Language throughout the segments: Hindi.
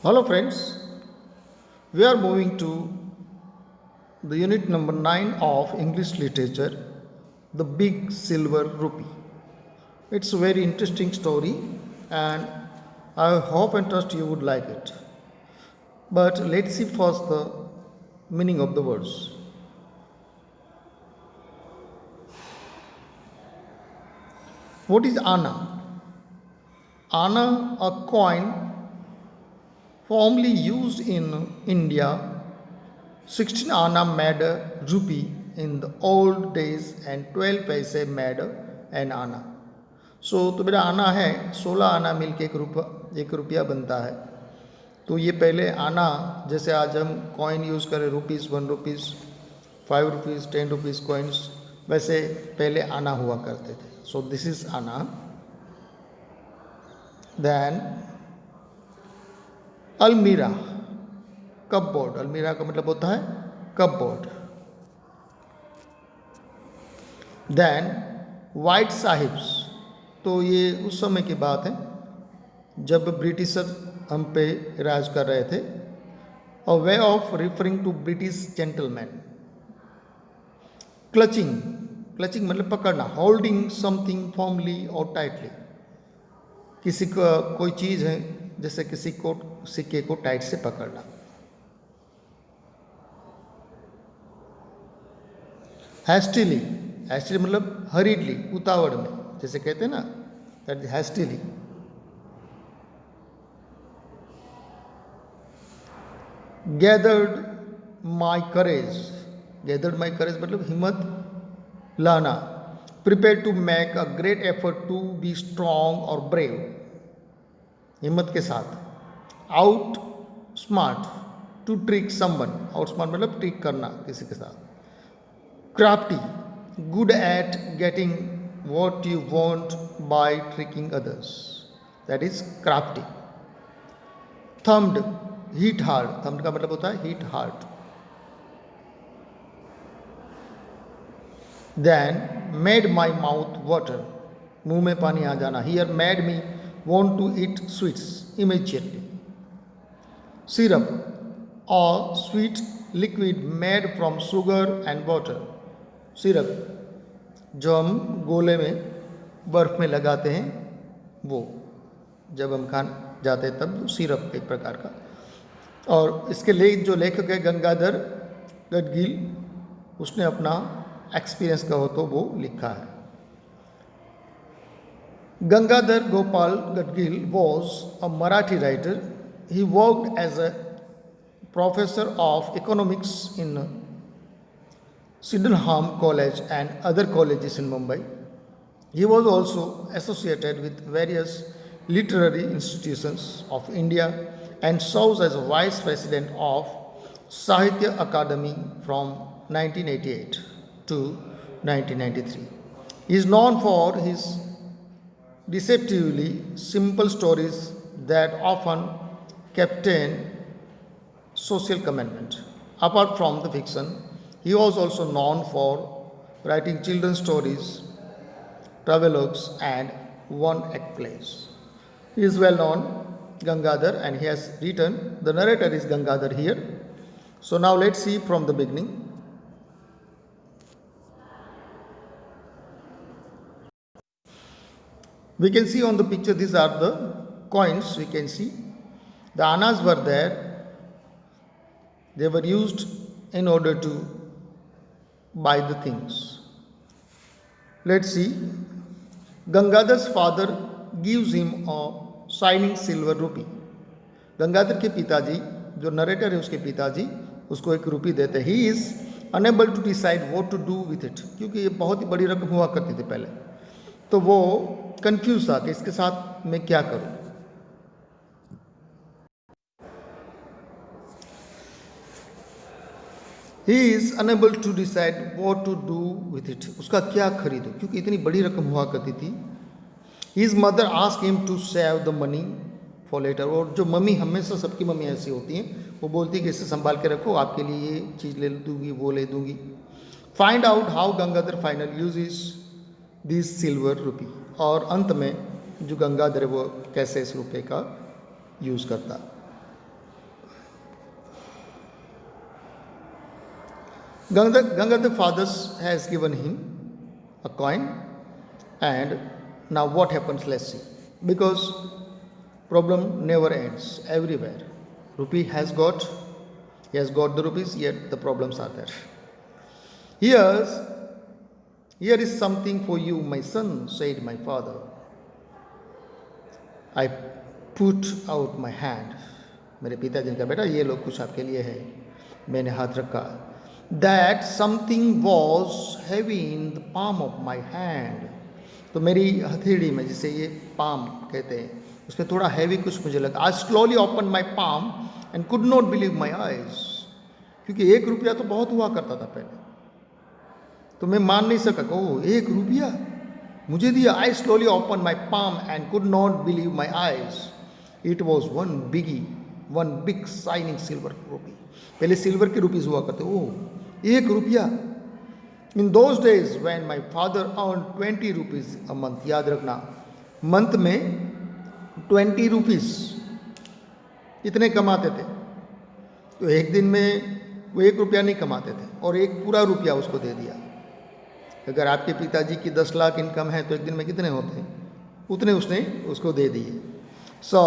Hello, friends. We are moving to the unit number 9 of English literature, The Big Silver Rupee. It's a very interesting story, and I hope and trust you would like it. But let's see first the meaning of the words. What is Anna? Anna, a coin formerly used in India. 16 आना made a rupee in the old days and 12 पैसे made an आना. तो मेरा आना है 16 आना मिल के एक रुपया बनता है. तो ये पहले आना, जैसे आज हम कॉइन यूज़ करें rupees, 1 rupees, 5 rupees, 10 rupees coins, वैसे पहले आना हुआ करते थे. सो दिस इज़ आना. देन अलमीरा, कपबोर्ड. अलमीरा का मतलब होता है कपबोर्ड. देन वाइट साहिब्स, तो ये उस समय की बात है जब ब्रिटिशर हम पे राज कर रहे थे. A way of referring to British gentleman. Clutching, clutching मतलब पकड़ना. होल्डिंग समथिंग फॉर्मली और टाइटली. किसी का कोई चीज़ है, जैसे किसी को सिक्के को टाइट से पकड़ना. हैस्टिली, हैस्टिली मतलब हरीडली, उतावड़ में, जैसे कहते हैं ना, that hastily. Gathered my courage, gathered my courage मतलब हिम्मत लाना. Prepare to make a great effort to be strong और ब्रेव, हिम्मत के साथ. Outsmart, to trick someone, outsmart मतलब ट्रिक करना किसी के साथ. Crafty, good at getting what you want by tricking others, that is crafty. Thumped, hit hard. Thumped का मतलब होता है hit hard. Then made my mouth water, मुंह में पानी आ जाना. Here made me want to eat sweets immediately. Syrup, a sweet liquid made from sugar and water. Syrup जो हम गोले में बर्फ़ में लगाते हैं, वो जब हम खान जाते हैं तब सिरप एक प्रकार का. और इसके जो लेखक है गंगाधर गडगिल, उसने अपना एक्सपीरियंस कहो तो वो लिखा है. Gangadhar Gopal Gadgil was a Marathi writer. He worked as a professor of economics in Sydenham College and other colleges in Mumbai. He was also associated with various literary institutions of India and serves as a vice president of Sahitya Akademi from 1988 to 1993. He is known for his deceptively simple stories that often contain social commitment. Apart from the fiction, he was also known for writing children's stories, travelogues, and one-act plays. He is well known, Gangadhar, and he has written, the narrator is Gangadhar here. So now let's see from the beginning. We can see on the picture, these are the coins. We can see the annas were there. They were used in order to buy the things. Let's see. Gangadhar's father gives him a shining silver rupee. Gangadhar के पिताजी, जो नरेटर है उसके पिताजी, उसको एक रुपी देते. He is unable to decide what to do with it, क्योंकि ये बहुत ही बड़ी रकम हुआ करती थी पहले. तो वो कंफ्यूज था कि इसके साथ मैं क्या करूं. He is unable to decide what to do with it, उसका क्या खरीदो, क्योंकि इतनी बड़ी रकम हुआ करती थी. His mother ask him to save the money for later. और जो मम्मी, हमेशा सबकी मम्मी ऐसी होती हैं, वो बोलती है कि इसे संभाल के रखो, आपके लिए ये चीज़ ले दूंगी, वो ले दूंगी. Find out how Gangadhar final use this silver rupee. और अंत में जो गंगाधर है वो कैसे इस रुपये का यूज़ करता. Gangadhar father has given him a coin, and now what happens? Let's see. Because problem never ends everywhere. Rupee has got, he has got the rupees, yet the problems are there. Here's, here is something for you, my son, said my father. I put out my hand. मेरे पिताजी ने कहा, बेटा ये लो, कुछ आपके लिए है. मैंने हाथ रखा. That something was heavy in the palm of my hand. तो मेरी हथेली में, जिसे ये palm कहते हैं, उसमें थोड़ा हैवी कुछ मुझे लगा. I slowly opened my palm and could not believe my eyes. क्योंकि 1 रुपया तो बहुत हुआ करता था पहले, तो मैं मान नहीं सका. ओह, 1 रुपया मुझे दिया. I slowly opened my palm and could not believe my eyes. It was one big shining silver rupee. पहले सिल्वर के रुपीज हुआ करते. ओह, 1 रुपया. In those days when my father earned 20 rupees a month, याद रखना, मंथ में 20 रुपीज इतने कमाते थे. तो एक दिन में वो 1 रुपया नहीं कमाते थे, और 1 पूरा रुपया उसको दे दिया. अगर आपके पिताजी की 10 लाख इनकम है तो एक दिन में कितने होते हैं, उतने उसने उसको दे दिए. सो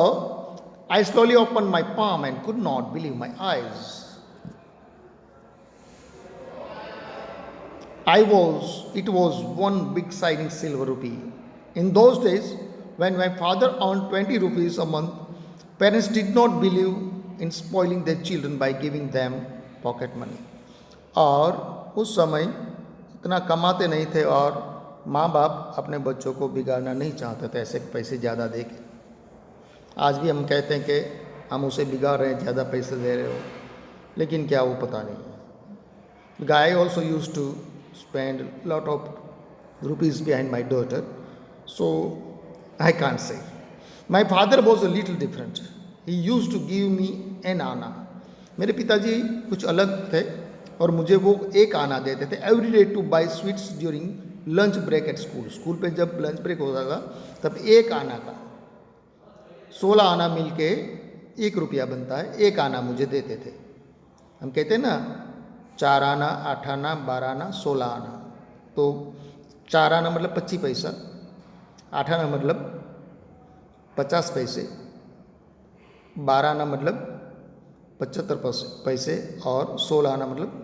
I slowly opened my palm and could not believe my eyes. It was one big shining silver rupee. In those days, when my father earned 20 rupees a month, parents did not believe in spoiling their children by giving them pocket money. और उस समय इतना कमाते नहीं थे, और माँ बाप अपने बच्चों को बिगाड़ना नहीं चाहते थे ऐसे पैसे ज़्यादा दे के. आज भी हम कहते हैं कि हम उसे बिगाड़ रहे हैं, ज़्यादा पैसे दे रहे हो, लेकिन क्या वो पता नहीं. Guy also used to spend a lot of rupees behind my daughter, so I can't say. My father was a little different. He used to give me an आना. मेरे पिताजी कुछ अलग थे, और मुझे वो 1 आना देते थे every day to buy sweets during lunch break at school. School पे जब लंच ब्रेक होता था तब 1 आना का 16 आना मिल के 1 रुपया बनता है. 1 आना मुझे देते थे. हम कहते हैं ना 4 आना, 8 आना, 12 आना, 16 आना. तो 4 आना मतलब 25 पैसा, 8 आना मतलब 50 पैसे, 12 आना मतलब 75 पैसे, और 16 आना मतलब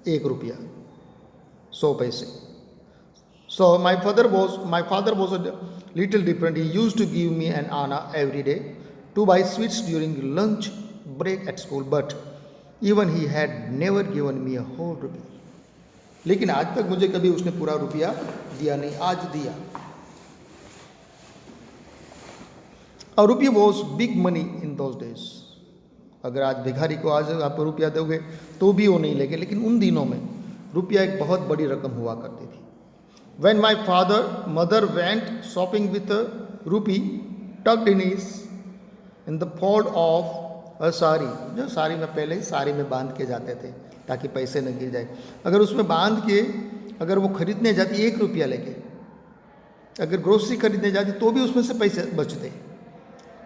1 रुपया 100 पैसे. So my father was a little different. He used to give me an anna every day to buy sweets during lunch break at school, but even he had never given me a whole rupee. लेकिन आज तक मुझे कभी उसने पूरा रुपया दिया नहीं. आज दिया. A rupee was big money in those days. अगर आज भिखारी को आज आप रुपया दोगे तो भी वो नहीं लेंगे, लेकिन उन दिनों में रुपया एक बहुत बड़ी रकम हुआ करती थी. When my mother went shopping with a rupee tucked in the fold of a sari, जो साड़ी में पहले ही साड़ी में बांध के जाते थे ताकि पैसे न गिर जाए. अगर उसमें बांध के अगर वो खरीदने जाती 1 रुपया लेके, अगर ग्रोसरी खरीदने जाती तो भी उसमें से पैसे बचते.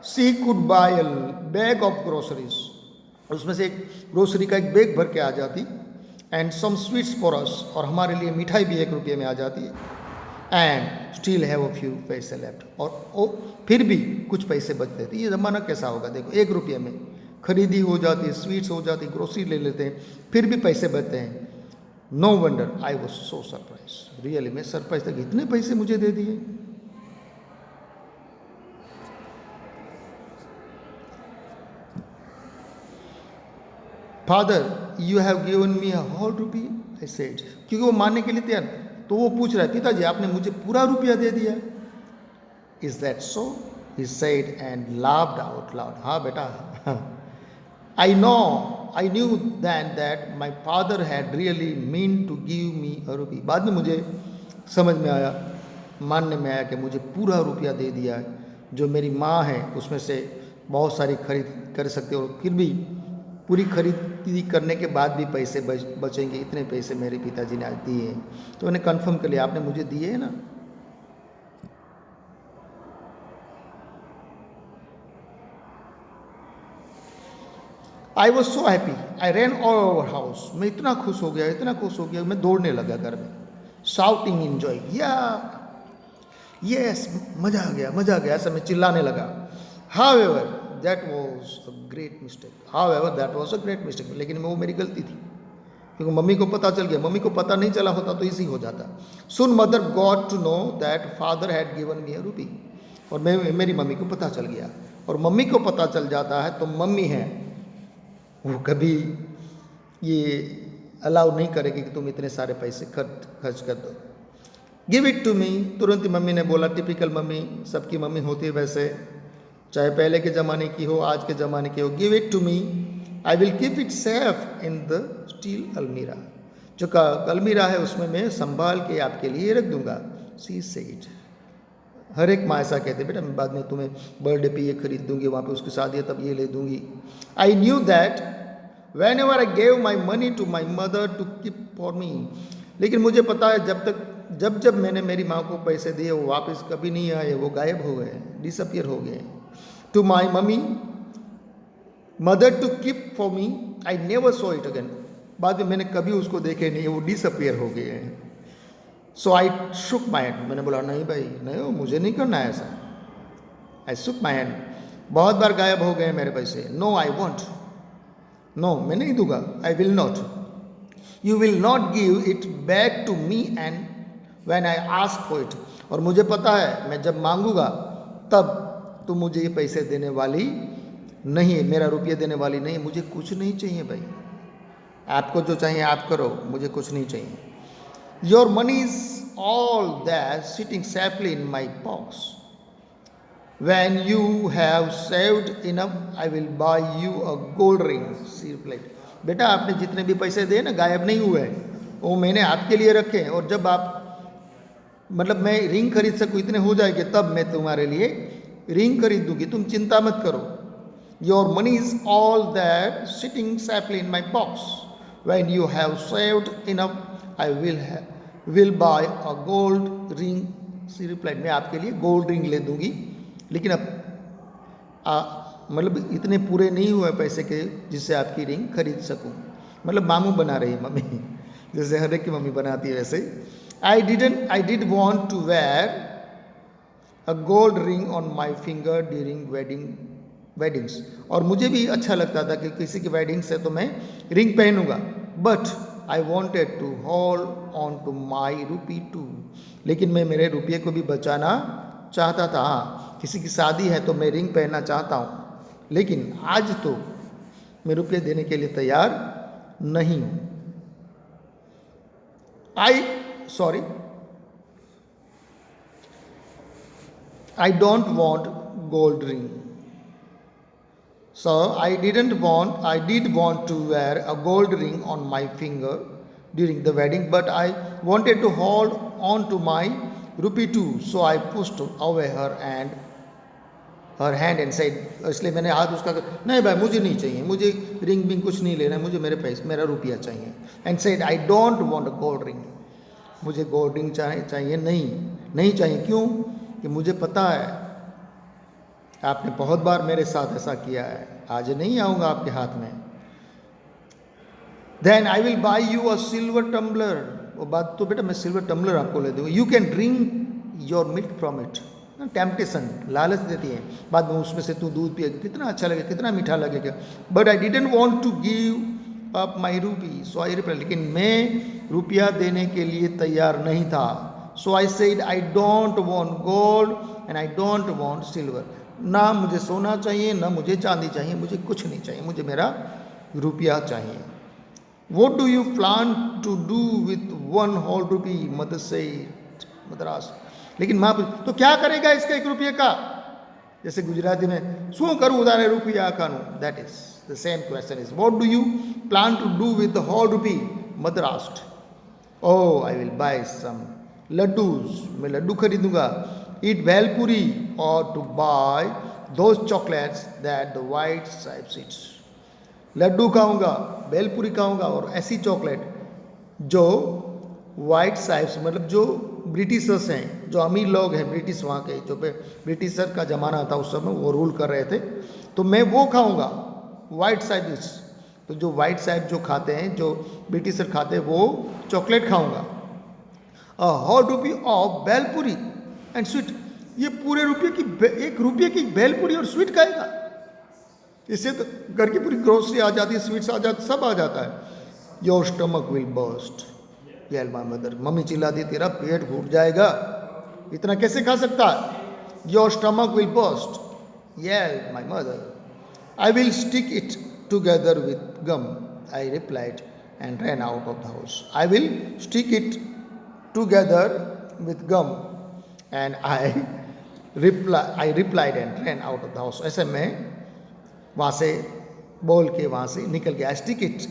She could buy a bag of groceries, उसमें से एक ग्रोसरी का एक बैग भर के आ जाती, and some sweets for us, और हमारे लिए मिठाई भी 1 रुपये में आ जाती है, and still have a few पैसे left, और फिर भी कुछ पैसे बचते थे. ये ज़माना कैसा होगा देखो, 1 रुपये में खरीदी हो जाती है, स्वीट्स हो जाती, ग्रोसरी ले लेते हैं, फिर भी पैसे बचते हैं. No wonder I was so surprise. Really मैं सरप्राइज था कि इतने पैसे मुझे दे दिए. Father you have given me a whole rupee, I said. क्योंकि वो मानने के लिए तैयार, तो वो पूछ रहा है, पिताजी आपने मुझे पूरा रुपया दे दिया. Is that so, he said and laughed out loud. हाँ बेटा, I knew then that my father had really meant to give me a rupee. बाद में मुझे समझ में आया, मानने में आया कि मुझे पूरा रुपया दे दिया है. जो मेरी माँ है उसमें से बहुत सारी खरीद कर सकते हो, फिर भी पूरी खरीदी करने के बाद भी पैसे बचेंगे, इतने पैसे मेरे पिताजी ने आज दिए हैं. तो मैंने कंफर्म कर लिया, आपने मुझे दिए हैं ना. I was so happy, I ran all over house, मैं इतना खुश हो गया, इतना खुश हो गया, मैं दौड़ने लगा घर में, शाउटिंग इंजॉय, या यस, मजा आ गया, मजा आ गया, ऐसा मैं चिल्लाने लगा. However that was a great mistake, however that was a great mistake, लेकिन वो मेरी गलती थी, क्योंकि मम्मी को पता चल गया. मम्मी को पता नहीं चला होता तो इजी हो जाता. Soon mother got to know that father had given me a rupee, और मेरी मम्मी को पता चल गया. और मम्मी को पता चल जाता है तो मम्मी है वो कभी ये अलाउ नहीं करेगी कि तुम इतने सारे पैसे खर्च कर दो. गिव इट टू मी, तुरंत ही मम्मी ने बोला. टिपिकल मम्मी, सबकी मम्मी होती है वैसे, चाहे पहले के ज़माने की हो, आज के ज़माने की हो. Give it to me, I will keep it safe in the steel almirah, जो अलमीरा है उसमें मैं संभाल के आपके लिए रख दूंगा. सी सेड, हर एक माँ ऐसा कहते, बेटा मैं बाद में तुम्हें बर्थडे पे ये खरीद दूंगी, वहाँ पे उसकी शादी है तब ये ले दूंगी. I knew that whenever I gave my money to my mother to keep for me, लेकिन मुझे पता है जब मैंने मेरी माँ को पैसे दिए वो वापस कभी नहीं आए, वो गायब हो गए, डिसअपियर हो गए. To my mummy mother to keep for me, I never saw it again, बाद में मैंने कभी उसको देखे नहीं, वो डिसअपियर हो गए हैं. सो आई शुक माई हैंड, मैंने बोला नहीं भाई नहीं हो, मुझे नहीं करना है ऐसा. आई शुक माई हैंड, बहुत बार गायब हो गए मेरे पैसे. नो आई वॉन्ट, नो मैं नहीं दूंगा. I will not, you will not give it back to me and when I ask for it, और मुझे पता है मैं जब मांगूंगा तब तुम मुझे ये पैसे देने वाली नहीं है, मेरा रुपये देने वाली नहीं. मुझे कुछ नहीं चाहिए भाई, आपको जो चाहिए आप करो, मुझे कुछ नहीं चाहिए. Your money is all that sitting safely in my box, when you have saved enough I will buy you a gold ring. She replied, बेटा आपने जितने भी पैसे दिए ना गायब नहीं हुए, वो मैंने आपके लिए रखे, और जब आप मतलब मैं रिंग खरीद सकूँ, इतने हो जाएंगे तब मैं तुम्हारे लिए रिंग खरीद दूंगी, तुम चिंता मत करो. Your money is all that sitting safely in my box, when you have saved enough I will buy a gold ring. She replied, मैं आपके लिए गोल्ड रिंग ले दूंगी, लेकिन अब मतलब इतने पूरे नहीं हुए पैसे के जिससे आपकी रिंग खरीद सकूं. मतलब मामू बना रही है मम्मी, जैसे हर एक की मम्मी बनाती है वैसे. I did want to wear a gold ring on my finger during weddings, और मुझे भी अच्छा लगता था कि किसी की वेडिंग्स है तो मैं रिंग पहनूंगा. But I wanted to hold on to my rupee too, लेकिन मैं मेरे रुपये को भी बचाना चाहता था. हाँ, किसी की शादी है तो मैं रिंग पहनना चाहता हूँ, लेकिन आज तो मैं रुपये देने के लिए तैयार नहीं हूँ. I don't want gold ring. So I did want to wear a gold ring on my finger during the wedding, but I wanted to hold on to my rupee too. So I pushed away her hand and said, इसलिए मैंने हाथ उसका, नहीं भाई मुझे नहीं चाहिए, मुझे रिंग बिंग कुछ नहीं लेना है, मुझे मेरा रुपया चाहिए. And said, I don't want a gold ring. मुझे गोल्ड रिंग चाहिए नहीं चाहिए. क्यों? कि मुझे पता है आपने बहुत बार मेरे साथ ऐसा किया है, आज नहीं आऊँगा आपके हाथ में. Then I will buy you a silver tumbler. वो बात तो बेटा मैं सिल्वर टम्बलर आपको ले दूँगा. You can drink your milk from it. Temptation, लालच देती है, बाद में उसमें से तू दूध पिएगा, कितना अच्छा लगेगा, कितना मीठा लगेगा. But I didn't want to give up my rupee, so I reply, लेकिन मैं रुपया देने के लिए तैयार नहीं था. So I said I don't want gold and I don't want silver. ना मुझे सोना चाहिए ना मुझे चांदी चाहिए, मुझे कुछ नहीं चाहिए, मुझे मेरा रुपया चाहिए. What do you plan to do with 1 whole rupee? Mother said, Madras. लेकिन माँ तो क्या करेगा इसका 1 रुपये का? जैसे गुजराती में શું કરું ઉધારે રૂપિયા આખાનું. That is the same question is, what do you plan to do with the whole rupee? Mother asked. Oh, I will buy some laddus. मैं Laddu खरीदूंगा. Eat bhelpuri, or to buy those chocolates that the white stripes eats. Laddu खाऊंगा, भेलपुरी खाऊंगा और ऐसी चॉकलेट जो वाइट साइप्स, मतलब जो ब्रिटिशर्स हैं, जो अमीर लोग हैं ब्रिटिश वहाँ के, जो ब्रिटिशर का ज़माना था उस समय वो रूल कर रहे थे, तो मैं वो खाऊंगा वाइट साइप्स तो जो वाइट साहब जो खाते हैं, जो ब्रिटिशर खाते हैं, वो चॉकलेट खाऊंगा। How rupee of bhelpuri and sweet, ये पूरे रुपये की 1 रुपये की बेलपुरी और स्वीट खाएगा। इससे तो घर की पूरी ग्रोसरी आ जाती है, स्वीट्स आ जाती, सब आ जाता है। Your stomach will burst, yell my mother, mummy चिल्लाती तेरा पेट फूट जाएगा, इतना कैसे खा सकता है। Your stomach will burst, yell my mother, I will stick it together with gum, I replied and ran out of the house. I will stick it together with gum and I replied and ran out of the house. ऐसे में वहाँ से बोल के वहाँ से निकल गया। स्टिक इट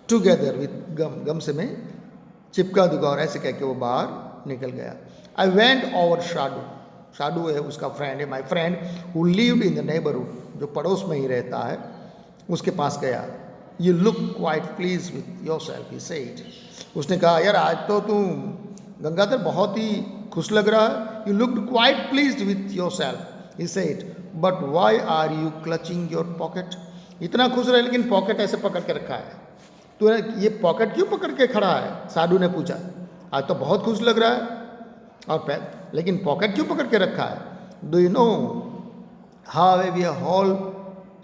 टुगेदर विथ गम, गम से मैं चिपका दूंगा, और ऐसे कह के वो बाहर निकल गया। आई वेंट ओवर शाडू, शाडू है उसका फ्रेंड है, my friend who lived in the neighbourhood, जो पड़ोस में ही रहता है, उसके पास गया। You look quite please with your self, he said. उसने कहा यार आज तो तू गंगाधर बहुत ही खुश लग रहा है। You looked quite pleased with your self, he said, but why are you clutching your pocket? इतना खुश रहे लेकिन पॉकेट ऐसे पकड़ के रखा है, तो ये पॉकेट क्यों पकड़ के खड़ा है? साधु ने पूछा। आज तो बहुत खुश लग रहा है और लेकिन पॉकेट क्यों पकड़ के रखा है? Do you know how we whole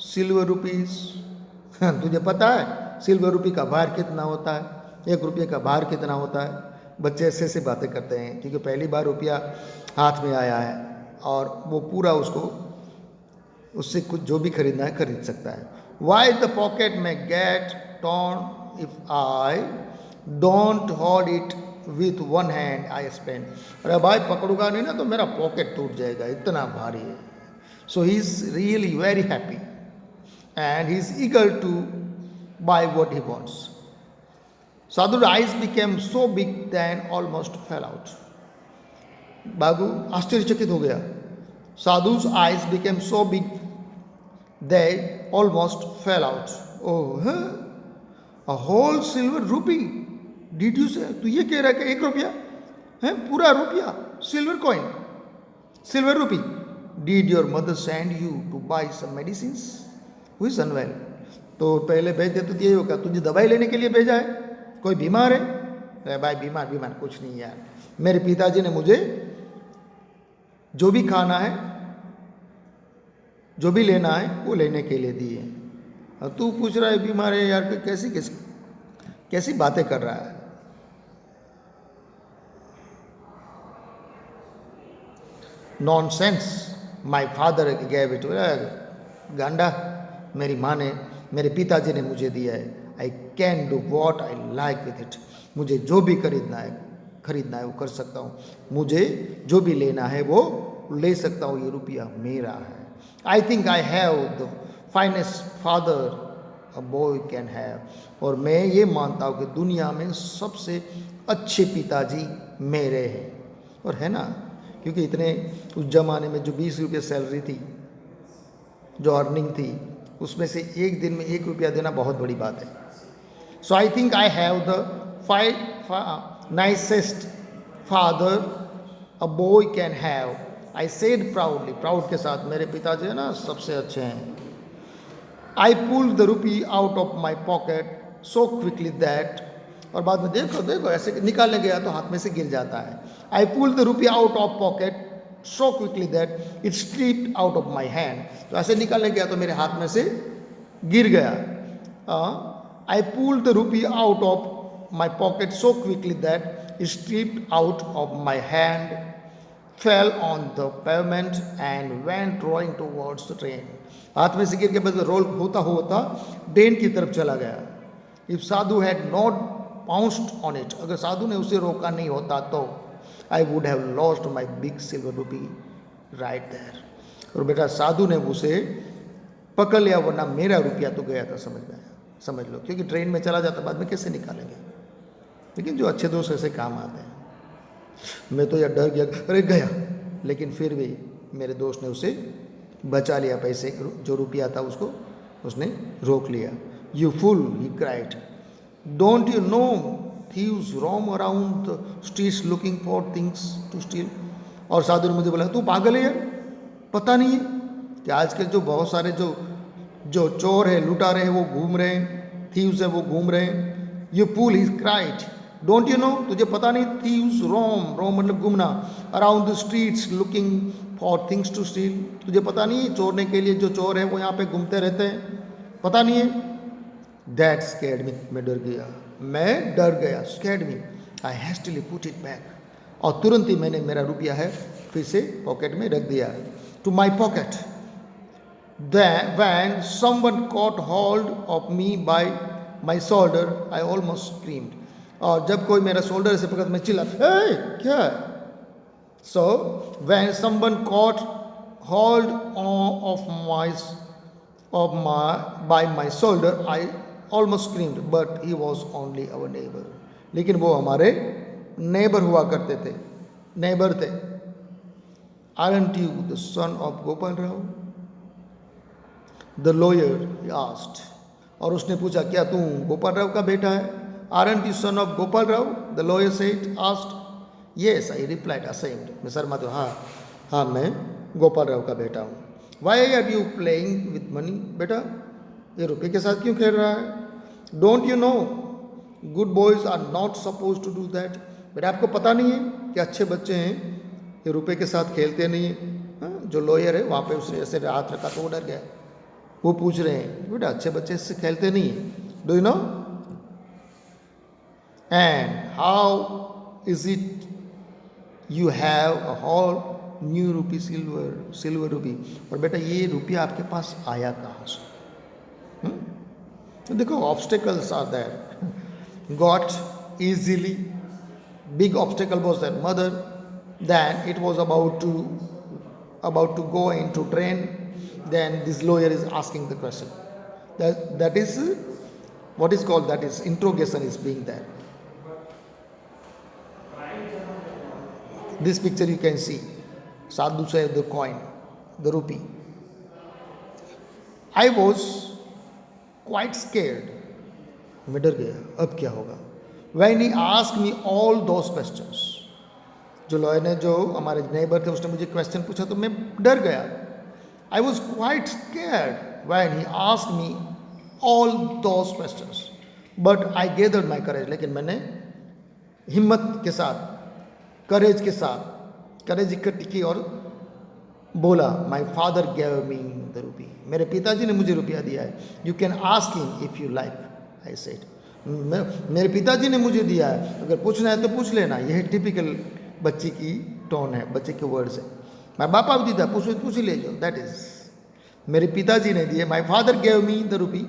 silver rupees? तुझे पता है सिल्वर रुपी का भार कितना होता है? 1 रुपये का भार कितना होता है? बच्चे ऐसे ऐसे बातें करते हैं क्योंकि पहली बार रुपया हाथ में आया है और वो पूरा उससे कुछ जो भी खरीदना है खरीद सकता है। वाई द पॉकेट में get torn if I don't hold it with one hand I spend. अरे भाई पकड़ूंगा नहीं ना तो मेरा पॉकेट टूट जाएगा, इतना भारी है। So he is really very happy and he is eager to buy what he wants. साधु's eyes became so big that almost fell out. बाबू आश्चर्यचकित हो गया। साधु's eyes became so big they almost fell out. Oh, a whole silver rupee? Did you say? तू ये कह रहा है कि 1 रुपया है? पूरा रुपया, silver coin, silver rupee. Did your mother send you to buy some medicines? Who is unwell? तो पहले भेज दे तो ये होगा, तुझे दवाई लेने के लिए भेजा है? कोई बीमार है? अरे भाई बीमार कुछ नहीं यार, मेरे पिताजी ने मुझे जो भी खाना है, जो भी लेना है वो लेने के लिए दिए। और तू पूछ रहा है बीमार है यार? कैसी बातें कर रहा है? Nonsense, my father gave it. गांडा, मेरी माँ ने, मेरे पिताजी ने मुझे दिया है। I can do what I like with it. मुझे जो भी खरीदना है वो कर सकता हूँ, मुझे जो भी लेना है वो ले सकता हूँ, ये रुपया मेरा है। आई think I have the finest father a boy can have. और मैं ये मानता हूँ कि दुनिया में सबसे अच्छे पिताजी मेरे हैं। और है ना, क्योंकि इतने उस जमाने में जो 20 रुपये सैलरी थी, जो अर्निंग थी, उसमें से एक दिन में 1 रुपया देना बहुत बड़ी बात है। So I think I have the nicest father a boy can have. I said proudly, proud के साथ, मेरे पिताजी है ना सबसे अच्छे हैं। I pulled the rupee out of my pocket so quickly that, और बाद में देखो ऐसे निकालने गया तो हाथ में से गिर जाता है। I pulled the rupee out of pocket so quickly that it slipped out of my hand. तो ऐसे निकालने गया तो मेरे हाथ में से गिर गया। I pulled the rupee out of my pocket so quickly that it slipped out of my hand, fell on the pavement and went rolling towards the train. हाथ में से गिर के बस रोल होता होता ट्रेन की तरफ चला गया। If Sadhu had not pounced on it, अगर साधु ने उसे रोका नहीं होता तो I would have lost my big silver rupee right there. और बेटा साधु ने उसे पकड़ लिया, वरना मेरा रुपया तो गया था, समझ लो, क्योंकि ट्रेन में चला जाता, बाद में कैसे निकालेंगे। लेकिन जो अच्छे दोस्त ऐसे काम आते हैं। मैं तो यार डर गया, अरे गया, लेकिन फिर भी मेरे दोस्त ने उसे बचा लिया, पैसे जो रुपया था उसको उसने रोक लिया। You fool, he cried, don't you know thieves roam around the streets looking for things to steal. और साधु ने मुझे बोला, तू पागल है यार, पता नहीं है कि आजकल जो बहुत सारे जो चोर है, लुटारे हैं, वो घूम रहे हैं, थीव्स है, वो घूम रहे हैं. You fool, he cried. Don't you know, तुझे पता नहीं, थीव्स रोम, रोम मतलब घूमना, around the streets looking for things to steal. तुझे पता नहीं है चोरने के लिए जो चोर है वो यहाँ पे घूमते रहते हैं, पता नहीं है. दैट स्कैर्ड मी, मैं डर गया, मैं डर गया. Scared me, I hastily put it back, और तुरंत ही मैंने मेरा रुपया है फिर से पॉकेट में रख दिया. To my pocket. Then when someone caught hold of me by my shoulder, I almost screamed. और जब कोई मेरा शोल्डर से पकड़, मैं चिल्ला, hey, क्या है? So when someone caught hold by my shoulder, I almost screamed, but he was only our neighbor. लेकिन वो हमारे नेबर हुआ करते थे, नेबर थे. Aren't you the son of Gopal Rao? The lawyer asked. और उसने पूछा, क्या तू गोपाल राव का बेटा है? Aren't you son of Gopal Rao? The lawyer asked. Yes, I replied, ashamed. मैं शर्माते हुए, हाँ मैं गोपाल राव का बेटा हूँ. Why are you playing with money? बेटा ये रुपये के साथ क्यों खेल रहा है? Don't you know good boys are not supposed to do that? बेटा आपको पता नहीं है कि अच्छे बच्चे हैं ये रुपये के साथ खेलते नहीं हैं. जो लॉयर है वहाँ पे उसने ऐसे हाथ रखा तो वो डर गया. वो पूछ रहे हैं, बेटा अच्छे बच्चे इससे खेलते नहीं हैं. Do you know? And how is it you have a whole new rupee, silver rupee. और बेटा ये रुपया आपके पास आया कहाँ से? तो देखो, obstacles are there. Got easily, big obstacle was there. Mother, then it was about to go into train. Then this lawyer is asking the question. That is what is called, that is interrogation is being there. This picture you can see. Sadhu said the coin, the rupee. I was quite scared. मैं डर गया, अब क्या होगा? When he asked me all those questions. जो लॉयर ने, जो हमारे नेबर थे, उसने मुझे क्वेश्चन पूछा तो मैं डर गया. I was quite scared when he asked me all those questions. But I gathered my courage. लेकिन मैंने हिम्मत के साथ, करेज के साथ करेज इकट्ठी की और बोला, My father gave me the rupee. मेरे पिताजी ने मुझे रुपया दिया है. You can ask him if you like, I said. मेरे पिताजी ने मुझे दिया है, अगर पूछना है तो पूछ लेना. यह टिपिकल बच्ची की टोन है, बच्चे के वर्ड्स है. मैं बापा भी दीदा, पूछ ले जाओ. दैट इज मेरे पिताजी ने दिए. My father gave me the rupee.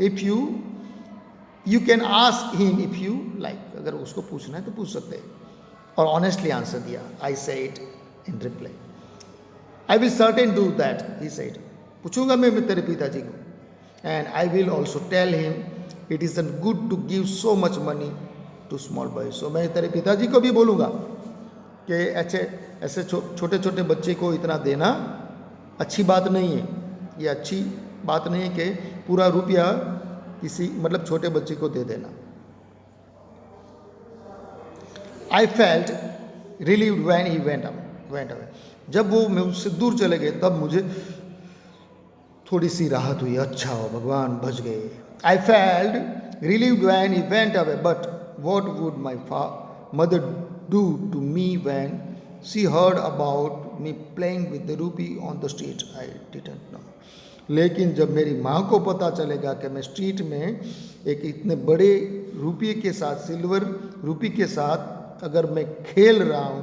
If you can ask him if you like. अगर उसको पूछना है तो पूछ सकते हैं. और ऑनेस्टली आंसर दिया. I said in reply, I will certain do that. He said, पूछूंगा मैं तेरे पिताजी को. And I will also tell him it is good to give so much money to small boys. सो मैं तेरे पिताजी को भी बोलूँगा कि ऐसे छोटे छोटे बच्चे को इतना देना अच्छी बात नहीं है. ये अच्छी बात नहीं है कि पूरा रुपया किसी मतलब छोटे बच्चे को दे देना. I felt relieved when he went away. जब वो मुझसे दूर चले गए तब मुझे थोड़ी सी राहत हुई. अच्छा हो भगवान, बच गए. I felt relieved when he went away, but what would my mother do to me when she heard about me playing with the rupee on the street? I didn't know. लेकिन जब मेरी माँ को पता चलेगा कि मैं स्ट्रीट में एक इतने बड़े रुपये के साथ, सिल्वर रुपये के साथ अगर मैं खेल रहा हूँ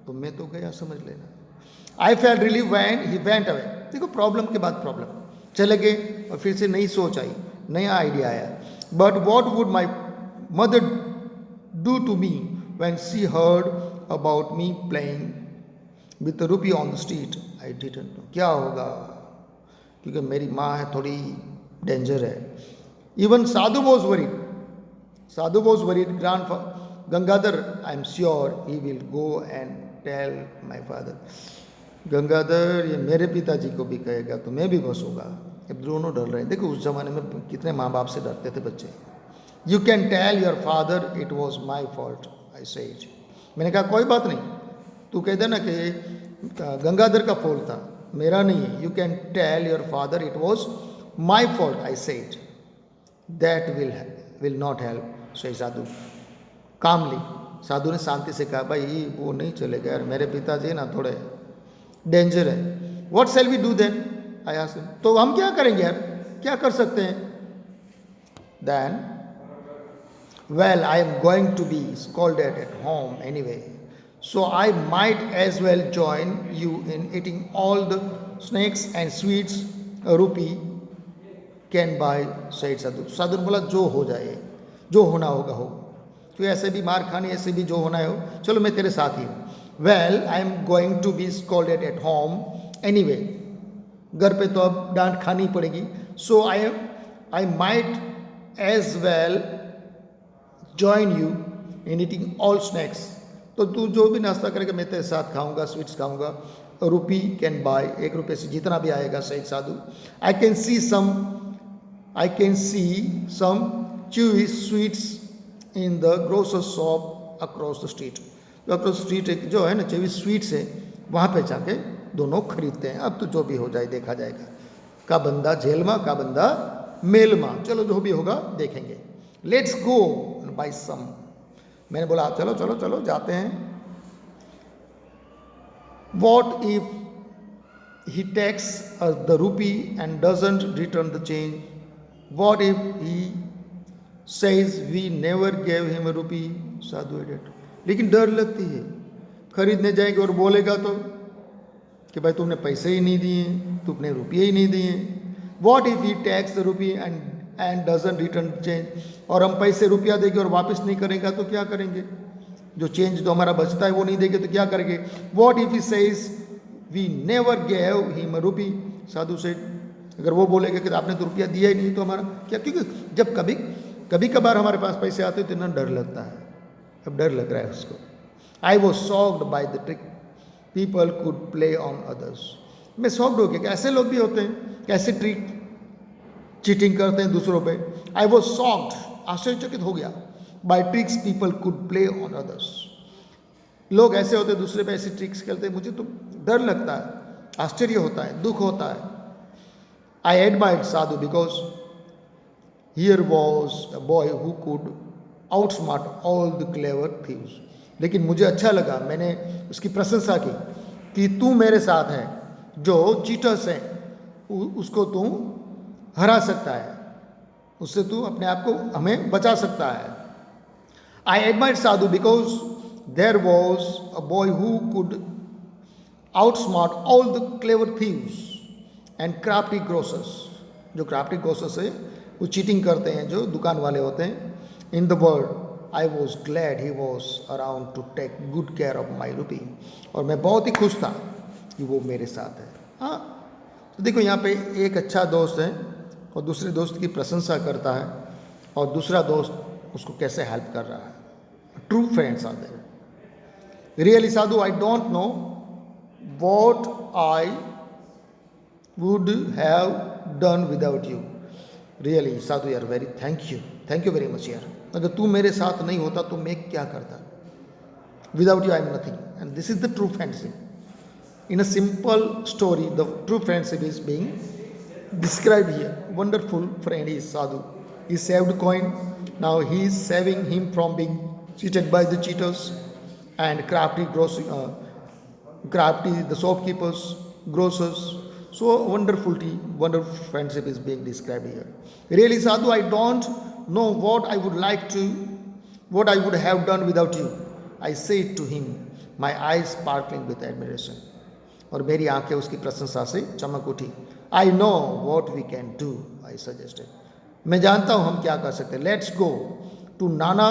तो मैं तो गया, समझ लेना. I felt relieve when he went away. देखो, प्रॉब्लम के बाद प्रॉब्लम. चले गए और फिर से नई सोच आई, नया आइडिया आया. But what would my mother do to me when she heard about me playing with the rupee on the street? I didn't know. क्या होगा? क्योंकि मेरी माँ है, थोड़ी डेंजर है. Even Sadhu was worried. Sadhu was worried. Gangadhar, I am sure he will go and tell my father. Gangadhar ये मेरे पिताजी को भी कहेगा तो मैं भी फंसूंगा. अब दोनों डर रहे हैं. देखो उस जमाने में कितने माँ बाप से डरते थे बच्चे. You can tell your father it was my fault, I said. मैंने कहा कोई बात नहीं, तू कह देना कि गंगाधर का फॉल्ट था, मेरा नहीं है. You can tell your father it was My fault, I said. That will not help, said Sadhu. Calmly, Sadhu ने शांति से कहा, भाई वो नहीं चलेगा यार, मेरे पिताजी ना थोड़े डेंजर है. What shall we do then? I asked him. तो हम क्या करेंगे यार, क्या कर सकते हैं? Then, well, I am going to be scolded at home anyway, so I might as well join you in eating all the snakes and sweets a rupee can buy, said साधु. साधु ने बोला जो हो जाए, जो होना होगा हो, तो ऐसे भी मार खानी, ऐसे भी जो होना है हो, चलो मैं तेरे साथ ही हूँ. Well, I am going to be scolded at home anyway. घर पे तो अब डांट खानी पड़ेगी. So I might as well join you in eating all snacks. तो तू जो भी नाश्ता करेगा मैं तेरे साथ खाऊंगा, स्वीट्स खाऊंगा. A rupee can buy, 1 रुपये से जितना भी आएगा, said Sadhu. I can see some chewy sweets in the grocer's shop across the street. Across street एक जो है ना चेवी स्वीट्स है, वहाँ पे जाके दोनों खरीदते हैं. अब तो जो भी हो जाए देखा जाएगा, का बंदा जेल में, का बंदा मेल में, चलो जो भी होगा देखेंगे. लेट्स गो बाय सम. मैंने बोला चलो चलो चलो जाते हैं. What if he takes the rupee and doesn't return the change? What if he says we never gave him a rupee? Sadhu added. लेकिन डर लगती है, खरीदने जाएंगे और बोलेगा तो कि भाई तुमने पैसे ही नहीं दिए, तुमने रुपये ही नहीं दिए. What if he takes the rupee and doesn't return change? और हम पैसे रुपया देंगे और वापस नहीं करेगा तो क्या करेंगे? जो चेंज जो हमारा बचता है वो नहीं देंगे तो क्या करेंगे? What if he says we never gave him a rupee? साधु से अगर वो बोलेगा कि आपने तो रुपया दिया ही नहीं तो हमारा क्या, क्योंकि जब कभी कभार हमारे पास पैसे आते तो इतना डर लगता है. अब डर लग रहा है उसको. I was shocked by the trick people could play on others. मैं शॉक्ड हो गया कि ऐसे लोग भी होते हैं, कैसे ट्रिक चीटिंग करते हैं दूसरों पे. I was shocked, आश्चर्यचकित हो गया, by tricks people could play on others. लोग ऐसे होते हैं दूसरे पे ऐसे ट्रिक्स खेलते हैं, मुझे तो डर लगता है, आश्चर्य होता है, दुख होता है. I admired Sadhu because here was a boy who could outsmart all the clever thieves. लेकिन मुझे अच्छा लगा, मैंने उसकी प्रशंसा की कि तू मेरे साथ है, जो चीटर्स हैं उसको तू हरा सकता है, उससे तू अपने आप को हमें बचा सकता है. I admired Sadhu because there was a boy who could outsmart all the clever thieves and crafty grocers. जो crafty grocers है वो चीटिंग करते हैं, जो दुकान वाले होते हैं. In the world, I was glad he was around to take good care of my rupee. और मैं बहुत ही खुश था कि वो मेरे साथ है. हाँ, तो देखो यहाँ पे एक अच्छा दोस्त है और दूसरे दोस्त की प्रशंसा करता है और दूसरा दोस्त उसको कैसे हेल्प कर रहा है. True friends are there. Really Sadhu, I don't know what I would have done without you. Really, Sadhu, you are very thank you very much यार. अगर तू मेरे साथ नहीं होता तो मैं क्या करता? Without you I am nothing. And this is the true friendship. In a simple story, the true friendship is being described here. Wonderful friend is Sadhu. He saved coin. Now he is saving him from being cheated by the cheaters and crafty the shopkeepers, grocers. So wonderful friendship is being described here. Really, Sadhu, I don't know what I would have done without you. I said to him, my eyes sparkling with admiration. और मेरी आंखें उसकी प्रशंसा से चमक उठी. I know what we can do, I suggested. मैं जानता हूँ हम क्या कर सकते हैं. Let's go to Nana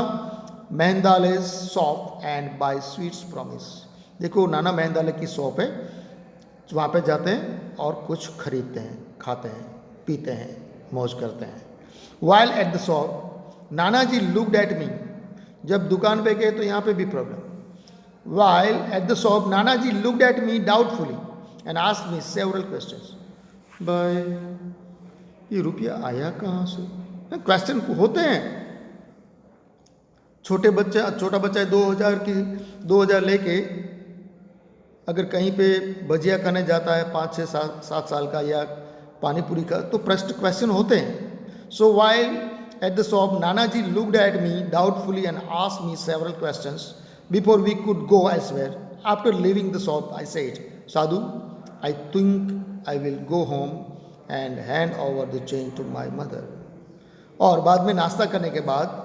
Mehendale's shop and buy sweets promise. देखो नाना मेहंदाले की शॉप है, वहाँ पे जाते हैं और कुछ खरीदते हैं, खाते हैं, पीते हैं, मौज करते हैं. While at the shop, Nana ji looked at me. जब दुकान पे गए तो यहाँ पे भी problem. While at the shop, Nana ji looked at me doubtfully and asked me several questions. भाई ये रुपया आया कहाँ से? क्वेश्चन होते हैं. छोटा बच्चा है 2000 लेके अगर कहीं पे भजिया खाने जाता है 5 से 7 साल का या पानी पूरी का तो प्रश्न क्वेश्चन होते हैं. So while at the shop Nanaji looked at me doubtfully and asked me several questions before we could go elsewhere. After leaving the shop I said, Sadhu, I think I will go home and hand over the change to my mother. और बाद में नाश्ता करने के बाद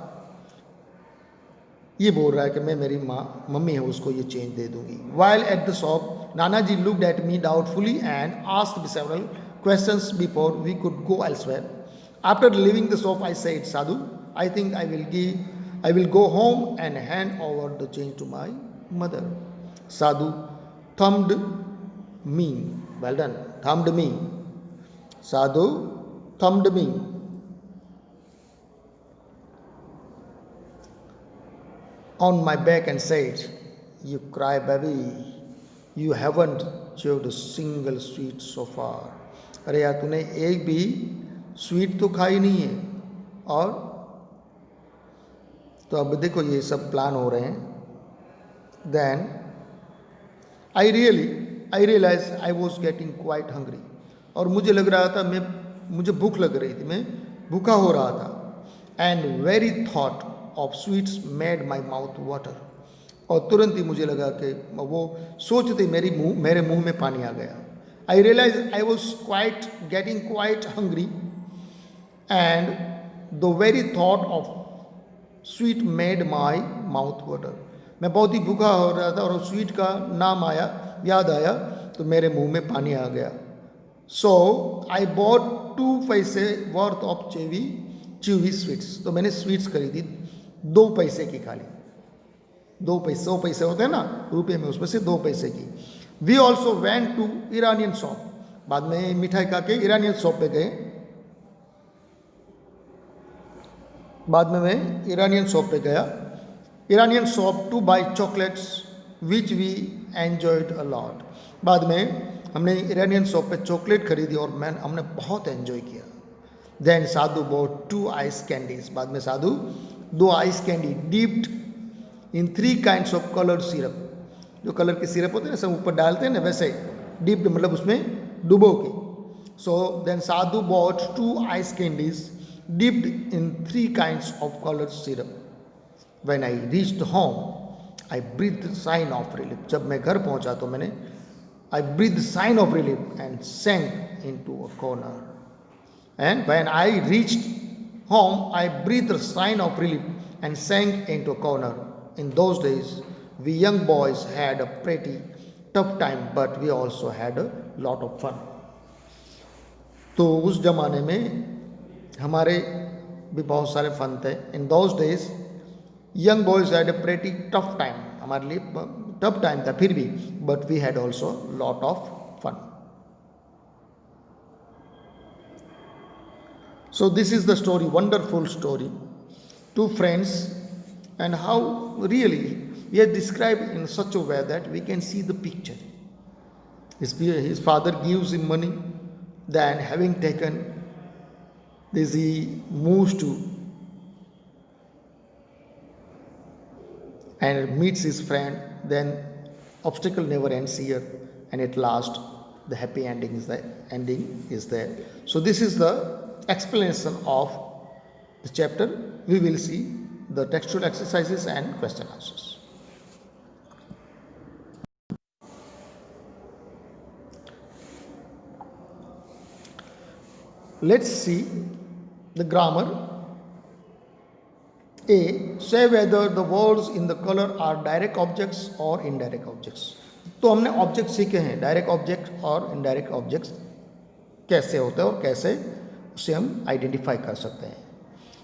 ये बोल रहा है कि मैं मेरी मम्मी है उसको ये चेंज दे दूंगी. While at the shop Nanaji looked at me doubtfully and asked me several questions before we could go elsewhere. After leaving the shop I said, Sadhu, I think I will go home and hand over the change to my mother. Sadhu thumbed me. Well done. Thumbed me. Sadhu thumbed me. On my back and said, you cry baby, you haven't chewed a single sweet so far. अरे यार तूने एक भी स्वीट तो खाई नहीं है. और तो अब देखो ये सब प्लान हो रहे हैं. Then I realized I was getting quite hungry. और मुझे लग रहा था मुझे भूख लग रही थी, मैं भूखा हो रहा था. And very thought of sweets made my mouth water. और तुरंत ही मुझे लगा कि वो सोचते मेरे मुंह में पानी आ गया. I realized I was getting quite hungry and the very thought of sweet made my mouth water. मैं बहुत ही भूखा हो रहा था और स्वीट का नाम याद आया तो मेरे मुंह में पानी आ गया. सो आई बॉट 2 पैसे वर्थ ऑफ च्यूवी स्वीट्स. तो मैंने स्वीट्स खरीदी 2 पैसे की, खाली 2 पैसे. 100 पैसे होते हैं ना रुपये में, उसमें से 2 पैसे की. We also went to Iranian shop. बाद में मिठाई खा के ईरानियन शॉप पे गए. बाद में मैं ईरानियन शॉप पे गया. Iranian shop to buy chocolates which we enjoyed a lot. बाद में हमने ईरानियन शॉप पे चॉकलेट खरीदी और हमने बहुत एंजॉय किया. Then साधु bought 2 ice candies. बाद में साधु 2 ice candy dipped in 3 kinds of colored syrup. जो कलर के सिरप होते हैं ना सब ऊपर डालते हैं ना, वैसे dipped मतलब उसमें डुबो के. So then Sadhu bought 2 ice candies dipped in 3 kinds of colored syrup. When I reached home, I breathed a sign of relief. जब मैं घर पहुंचा तो मैंने I breathed a sign of relief and sank into a corner. And when I reached home, I breathed a sign of relief and sank into a corner. In those days, we young boys had a pretty tough time, but we also had a lot of fun. तो उस जमाने में हमारे भी बहुत सारे फन थे. In those days, young boys had a pretty tough time. हमारे लिए टफ टाइम था फिर भी, but we had also lot of fun. So this is the story, wonderful story. 2 friends, and how really we are described in such a way that we can see the picture. His father gives him money, then having taken this he moves to and meets his friend. Then obstacle never ends here, and at last the happy ending is there. So this is the explanation of the chapter. We will see the textual exercises and question answers. Let's see the grammar. A. Say whether the words in the color are direct objects or indirect objects. तो हमने ऑब्जेक्ट सीखे हैं, डायरेक्ट ऑब्जेक्ट और इनडायरेक्ट ऑब्जेक्ट्स कैसे होते हैं और कैसे उसे हम आइडेंटिफाई कर सकते हैं.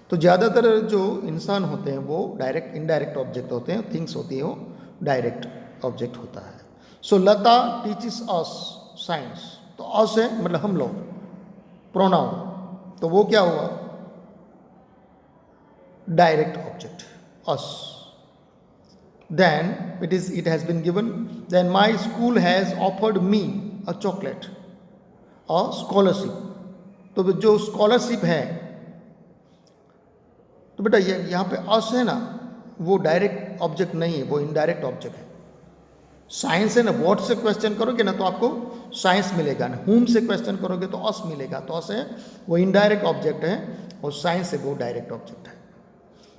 तो ज़्यादातर जो इंसान होते हैं वो डायरेक्ट इनडायरेक्ट ऑब्जेक्ट होते हैं, थिंग्स होती हैं वो डायरेक्ट ऑब्जेक्ट होता है. सो लता टीचिस अस साइंस. तो अस है मतलब हम लोग, प्रोनाउन, तो वो क्या हुआ, direct object, us. Then it has been given. Then my school has offered me a chocolate, a scholarship. तो जो स्कॉलरशिप है, तो बेटा यहाँ पे us है ना, वो डायरेक्ट ऑब्जेक्ट नहीं है, वो इनडायरेक्ट ऑब्जेक्ट है. साइंस है ना, व्हाट से क्वेश्चन करोगे ना तो आपको साइंस मिलेगा ना, हुम से क्वेश्चन करोगे तो अस मिलेगा। तो अस है वो इनडायरेक्ट ऑब्जेक्ट है और साइंस है वो डायरेक्ट ऑब्जेक्ट है।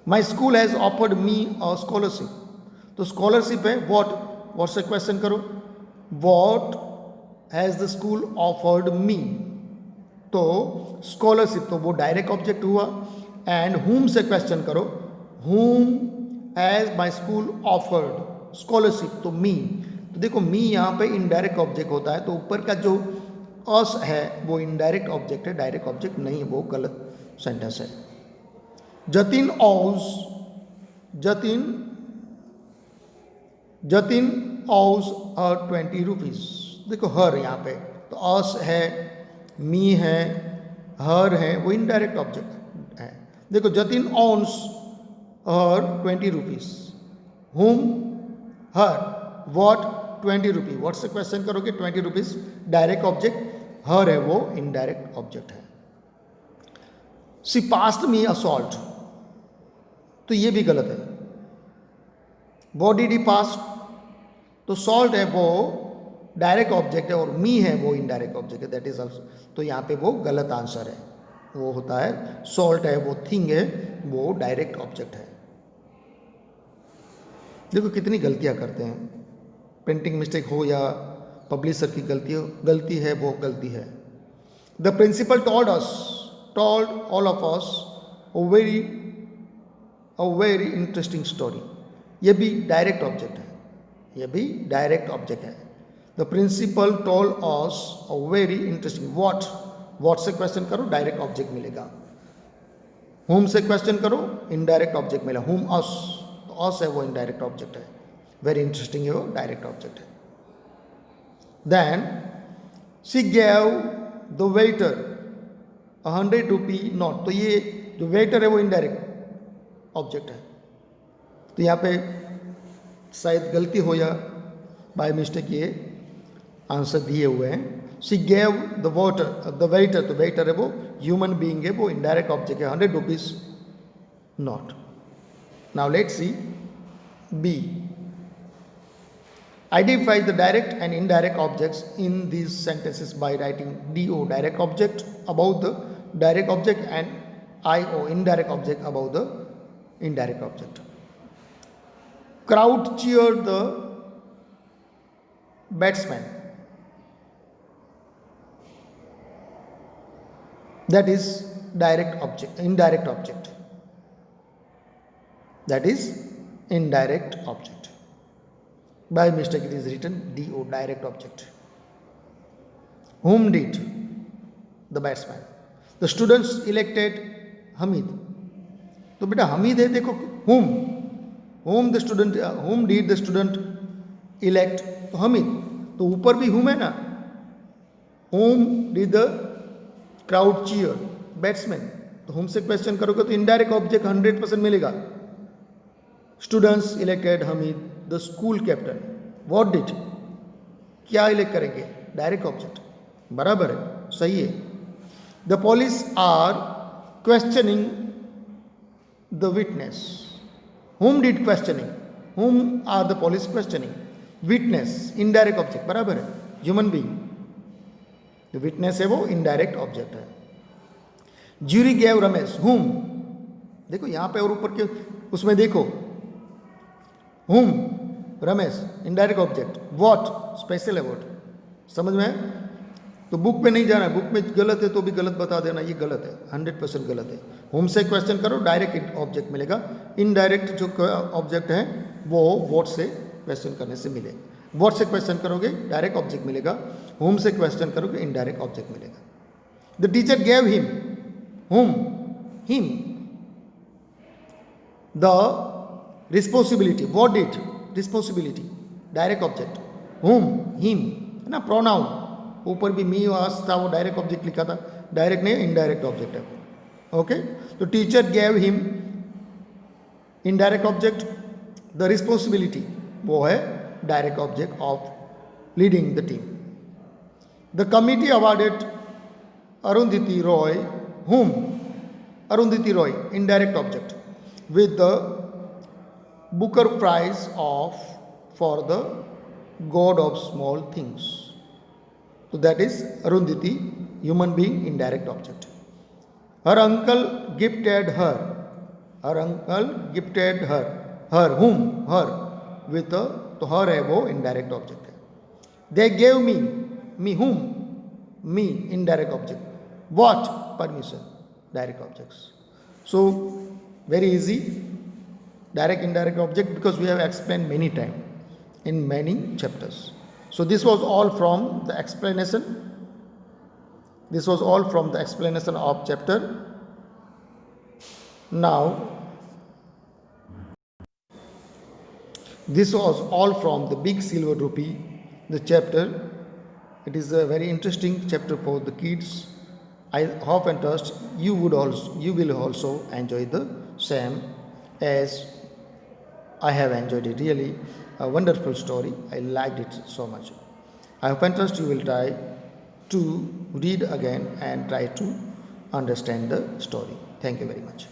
My school has offered me a scholarship, तो स्कॉलरशिप है व्हाट से क्वेश्चन करो, what has the school offered me, तो स्कॉलरशिप तो वो डायरेक्ट ऑब्जेक्ट हुआ। एंड हुम से क्वेश्चन करो, हुम has my school offered scholarship, तो मी, तो देखो मी यहाँ पे इनडायरेक्ट ऑब्जेक्ट होता है, तो ऊपर का जो अस है वो इनडायरेक्ट ऑब्जेक्ट है, डायरेक्ट ऑब्जेक्ट नहीं है, वो गलत सेंटेंस है। जतिन औज जतिन जतिन औज हर 20 रुपीज़, देखो हर यहाँ पे तो अस है, मी है, हर है, वो इनडायरेक्ट ऑब्जेक्ट है। देखो जतिन ऑन्स हर 20 रुपीज़, हुम हर व्हाट 20 रुपीज़, व्हाट से क्वेश्चन करोगे 20 रुपीज़ डायरेक्ट ऑब्जेक्ट, हर है वो इनडायरेक्ट ऑब्जेक्ट है। सी पास्ट मी असॉल्ट, तो ये भी गलत है। व्हाट डिड ही पास, तो सॉल्ट है वो डायरेक्ट ऑब्जेक्ट है और मी है वो इनडायरेक्ट ऑब्जेक्ट है, दैट इज ऑल्सो, तो यहाँ पे वो गलत आंसर है, वो होता है सॉल्ट है वो थिंग है, वो डायरेक्ट ऑब्जेक्ट है। देखो कितनी गलतियाँ करते हैं, प्रिंटिंग मिस्टेक हो या पब्लिशर की गलती है वो गलती है। The principal told all of us a very interesting story, ये भी डायरेक्ट ऑब्जेक्ट है, ये भी डायरेक्ट ऑब्जेक्ट है। The principal told us a very interesting, what से क्वेश्चन करो डायरेक्ट ऑब्जेक्ट मिलेगा, हुम से क्वेश्चन करो इनडायरेक्ट ऑब्जेक्ट मिलेगा, हुम अस, तो अस है वो इनडायरेक्ट ऑब्जेक्ट है, वेरी इंटरेस्टिंग है वो डायरेक्ट ऑब्जेक्ट है। Then she gave the waiter 100 rupee note, तो ये जो वेटर है वो इनडायरेक्ट ऑब्जेक्ट है, तो यहाँ पे शायद गलती हो या बाय मिस्टेक ये आंसर दिए हुए हैं। शी गेव द वेटर, तो वेटर है वो ह्यूमन बीइंग है, वो इनडायरेक्ट ऑब्जेक्ट है, 100 rupees note. Now let's see B, identify the direct and indirect objects in these sentences by writing do direct object above the direct object and io indirect object above the indirect object. Crowd cheered the batsman, that is direct object, indirect object, that is indirect object. By mistake it is written do direct object. Whom did, the batsman. The students elected Hamid, तो बेटा हमीद है, देखो whom did the student elect, तो हमीद, तो ऊपर भी whom है ना, whom did the crowd cheer, batsman, तो whom से क्वेश्चन करोगे तो इनडायरेक्ट ऑब्जेक्ट 100% मिलेगा। Students elected Hamid the school captain, what did, क्या इलेक्ट करेंगे, डायरेक्ट ऑब्जेक्ट, बराबर है, सही है। The police are questioning the witness, whom did questioning, whom are the police questioning, witness indirect object, बराबर है, ह्यूमन बीइंग, विटनेस है वो इनडायरेक्ट ऑब्जेक्ट है। ज्यूरी गेव रमेश हुम, देखो यहां पे और ऊपर के उसमें देखो, हुम Ramesh indirect object, what special about, समझ में है? तो बुक पे नहीं जाना है, बुक में गलत है तो भी गलत बता देना, ये गलत है, 100% गलत है। हुम से क्वेश्चन करो डायरेक्ट ऑब्जेक्ट मिलेगा, इनडायरेक्ट जो ऑब्जेक्ट है वो व्हाट से क्वेश्चन करने से मिले, व्हाट से क्वेश्चन करोगे डायरेक्ट ऑब्जेक्ट मिलेगा, हुम से क्वेश्चन करोगे इनडायरेक्ट ऑब्जेक्ट मिलेगा। द टीचर गेव हिम, हुम him the responsibility, what did responsibility, direct object, हुम हिम है ना, प्रोनाउन, ऊपर भी मी वास था वो डायरेक्ट ऑब्जेक्ट लिखा था, डायरेक्ट नहीं इनडायरेक्ट ऑब्जेक्ट है, ओके। तो teacher gave him indirect object, the responsibility वो है direct object of leading the team. The committee awarded Arundhati Roy, whom Arundhati Roy indirect object, with the Booker Prize of for the God of small things. So that is Arundhati, human being, indirect object. Her uncle gifted her. Her uncle gifted her. Her whom? Her with a to her above indirect object. They gave me. Me whom? Me indirect object. What? Permission. Direct objects. So very easy. Direct indirect object because we have explained many times in many chapters. So this was all from the explanation. This was all from the explanation of chapter. Now this was all from the Big Silver Rupee, the chapter. It is a very interesting chapter for the kids. I hope and trust you will also enjoy the same as I have enjoyed it. Really a wonderful story. I liked it so much. I hope and trust you will try to read again and try to understand the story. Thank you very much.